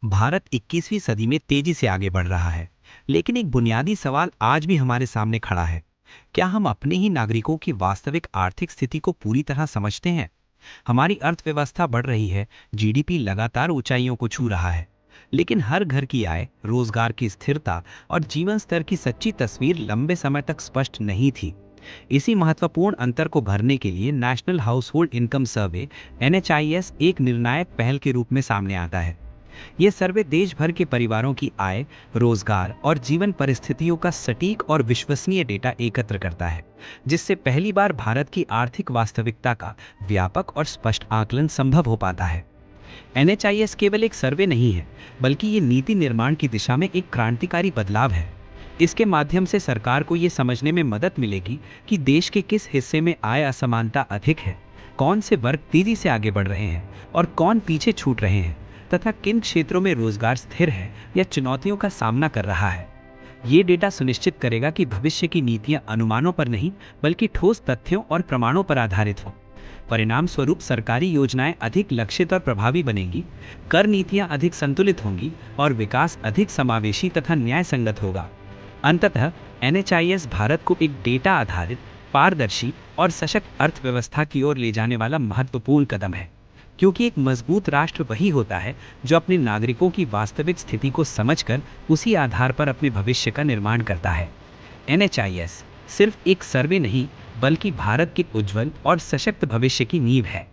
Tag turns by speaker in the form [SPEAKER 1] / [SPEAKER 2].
[SPEAKER 1] भारत 21वीं सदी में तेजी से आगे बढ़ रहा है, लेकिन एक बुनियादी सवाल आज भी हमारे सामने खड़ा है। क्या हम अपने ही नागरिकों की वास्तविक आर्थिक स्थिति को पूरी तरह समझते हैं? हमारी अर्थव्यवस्था बढ़ रही है, जीडीपी लगातार ऊंचाइयों को छू रहा है, लेकिन हर घर की आय, रोजगार की स्थिरता और जीवन स्तर की सच्ची तस्वीर लंबे समय तक स्पष्ट नहीं थी। इसी महत्वपूर्ण अंतर को भरने के लिए नेशनल हाउस होल्ड इनकम सर्वे (NHIS) एक निर्णायक पहल के रूप में सामने आता है। ये सर्वे देश भर के परिवारों की आय, रोजगार और जीवन परिस्थितियों का सटीक और विश्वसनीय डेटा एकत्र करता है, जिससे पहली बार भारत की आर्थिक वास्तविकता का व्यापक और स्पष्ट आकलन संभव हो पाता है। NHIS केवल एक सर्वे नहीं है, बल्कि ये नीति निर्माण की दिशा में एक क्रांतिकारी बदलाव है। इसके माध्यम से सरकार को ये समझने में मदद मिलेगी कि देश के किस हिस्से में आय असमानता अधिक है, कौन से वर्ग तेजी से आगे बढ़ रहे हैं और कौन पीछे छूट रहे हैं, तथा किन क्षेत्रों में रोजगार स्थिर है या चुनौतियों का सामना कर रहा है। ये डेटा सुनिश्चित करेगा कि भविष्य की नीतियां अनुमानों पर नहीं, बल्कि ठोस तथ्यों और प्रमाणों पर आधारित हों। परिणाम स्वरूप सरकारी योजनाएं अधिक लक्षित और प्रभावी बनेंगी, कर नीतियां अधिक संतुलित होंगी और विकास अधिक समावेशी तथा न्याय संगत होगा। अंततः NHIS भारत को एक डेटा आधारित, पारदर्शी और सशक्त अर्थव्यवस्था की ओर ले जाने वाला महत्वपूर्ण कदम है, क्योंकि एक मजबूत राष्ट्र वही होता है जो अपने नागरिकों की वास्तविक स्थिति को समझकर उसी आधार पर अपने भविष्य का निर्माण करता है। NHIS सिर्फ एक सर्वे नहीं, बल्कि भारत के उज्जवल और सशक्त भविष्य की नींव है।